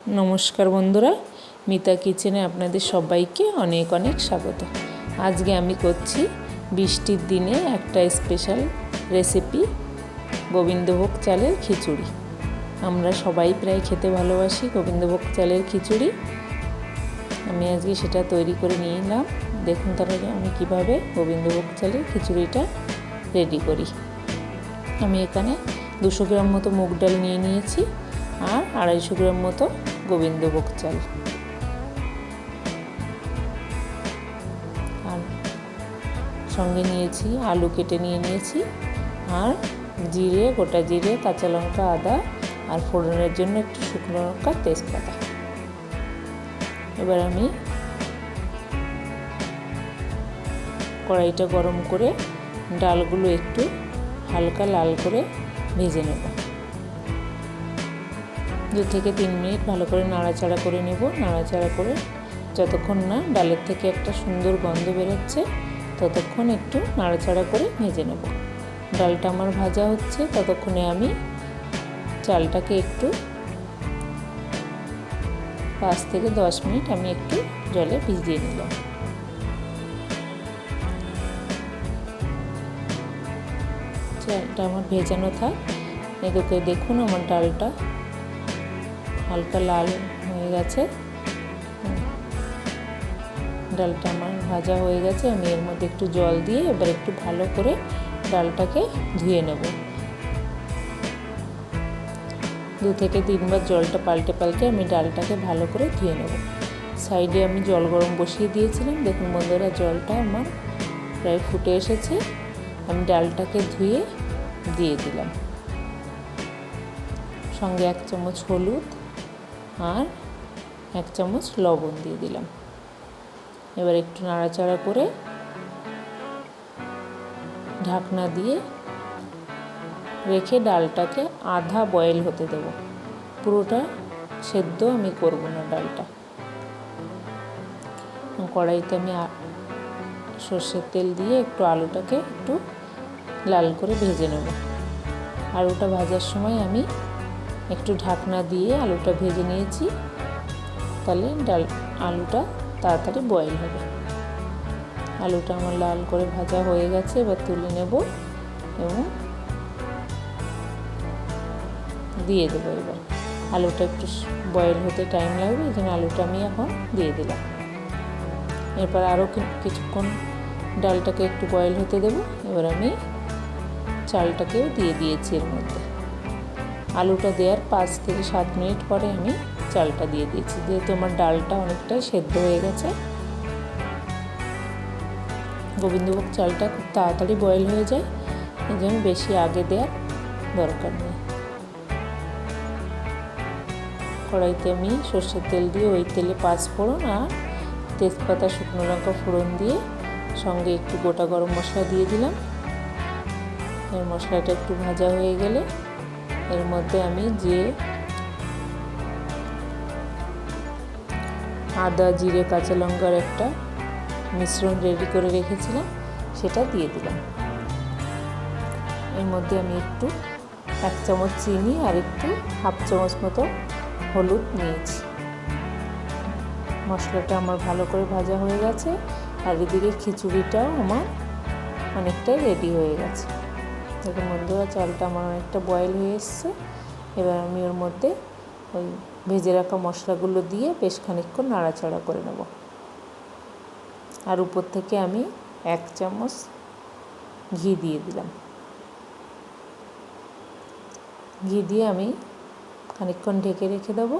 নমস্কার বন্ধুরা, মিতা কিচেনে আপনাদের সবাইকে অনেক অনেক স্বাগত। আজকে আমি করছি বৃষ্টির দিনে একটা স্পেশাল রেসিপি, গোবিন্দভোগ চালের খিচুড়ি। আমরা সবাই প্রায় খেতে ভালোবাসি গোবিন্দভোগ চালের খিচুড়ি। আমি আজকে সেটা তৈরি করে নিয়ে এলাম। দেখুন তাহলে আমি কিভাবে গোবিন্দভোগ চালের খিচুড়িটা রেডি করি। আমি এখানে 200 গ্রাম মতো মুগ ডাল নিয়ে নিয়েছি আর 250 গ্রাম মতো গোবিন্দভোগ চাল, আর সঙ্গে নিয়েছি আলু কেটে নিয়েছি, আর জিরে, গোটা জিরে, কাঁচা লঙ্কা, আদা, আর ফোড়নের জন্য একটু শুকনো লঙ্কা, তেজপাতা। এবার আমি কড়াইটা গরম করে ডালগুলো একটু হালকা লাল করে ভেজে নেব। 2 থেকে 3 মিনিট ভালো করে নাড়াচাড়া করে নেব। নাড়াচাড়া করে যতক্ষণ না ডালের থেকে একটা সুন্দর গন্ধ বেরোচ্ছে ততক্ষণ একটু নাড়াচাড়া করে ভেজে নেব। ডালটা আমার ভাজা হচ্ছে, ততক্ষণে আমি চালটাকে একটু 5 থেকে 10 মিনিট আমি একটু জলে ভিজিয়ে নিলাম। চালটা আমার ভেজানো থাক। এদিকে দেখুন আমার ডালটা হালকা লাল হয়ে গেছে। ডালটা আমার ভাজা হয়ে গেছে। আমি এর মধ্যে একটু জল দিয়ে এবার একটু ভালো করে ডালটাকে ধুয়ে নেব। 2 থেকে 3 বার জলটা পাল্টে পাল্টে আমি ডালটাকে ভালো করে ধুয়ে নেব। সাইডে আমি জল গরম বসিয়ে দিয়েছিলাম। দেখুন বন্ধুরা, জলটা আমার প্রায় ফুটে এসেছে। আমি ডালটাকে ধুয়ে দিয়ে দিলাম। সঙ্গে 1 চামচ হলুদ আর 1 চামচ লবণ দিয়ে দিলাম। এবার একটু নাড়াচাড়া করে ঢাকনা দিয়ে রেখে ডালটাকে আধা বয়েল হতে দেব। পুরোটা সেদ্ধ আমি করব না ডালটা। কড়াইতে আমি সর্ষের তেল দিয়ে একটু আলুটাকে একটু লাল করে ভেজে নেব। আলুটা ভাজার সময় আমি একটু ঢাকনা দিয়ে আলুটা ভেজে নিয়েছি, তাহলে আলুটা তাড়াতাড়ি বয়েল হবে। আলুটা আমার লাল করে ভাজা হয়ে গেছে। এবার তুলে নেব এবং দিয়ে দেবো। এবার আলুটা একটু বয়েল হতে টাইম লাগবে, এই জন্য আলুটা আমি এখন দিয়ে দিলাম। এরপর আরও কিছুক্ষণ ডালটাকে একটু বয়েল হতে দেব। এবার আমি চালটাকেও দিয়ে দিয়েছি এর মধ্যে। আলুটা দেওয়ার 5 থেকে 7 মিনিট পরে আমি চালটা দিয়ে দিয়েছি, যেহেতু আমার ডালটা অনেকটাই সেদ্ধ হয়ে গেছে। গোবিন্দভোগ চালটা খুব তাড়াতাড়ি বয়েল হয়ে যায়, এই জন্য বেশি আগে দেওয়ার দরকার নেই। কড়াইতে আমি সর্ষের তেল দিয়ে ওই তেলে 5 ফোড়ন আর তেজপাতা, শুকনো লঙ্কা ফোড়ন দিয়ে সঙ্গে একটু গোটা গরম মশলা দিয়ে দিলাম। এর মশলাটা একটু ভাজা হয়ে গেলে এর মধ্যে আমি যে আদা, জিরে, কাঁচা লঙ্কার একটা মিশ্রণ রেডি করে রেখেছিলাম সেটা দিয়ে দিলাম। এর মধ্যে আমি একটু 1 চামচ চিনি আর একটু 1/2 চামচ মতো হলুদ নিয়েছি। মশলাটা আমার ভালো করে ভাজা হয়ে গেছে, আর এদিকে খিচুড়িটাও আমার অনেকটাই রেডি হয়ে গেছে। দেখুন বন্ধুরা, চালটা আমার অনেকটা বয়েল হয়ে এসছে। এবার আমি ওর মধ্যে ওই ভেজে রাখা মশলাগুলো দিয়ে বেশ খানিকক্ষণ নাড়াচাড়া করে নেব। আর উপর থেকে আমি 1 চামচ ঘি দিয়ে দিলাম। ঘি দিয়ে আমি খানিকক্ষণ ঢেকে রেখে দেবো।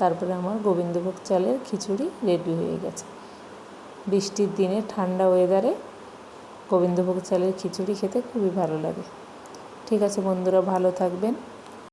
তারপরে আমার গোবিন্দভোগ চালের খিচুড়ি রেডি হয়ে গেছে। বৃষ্টির দিনে ঠান্ডা ওয়েদারে গোবিন্দভোগ চালের খিচুড়ি খেতে খুবই ভালো লাগে। ঠিক আছে বন্ধুরা, ভালো থাকবেন।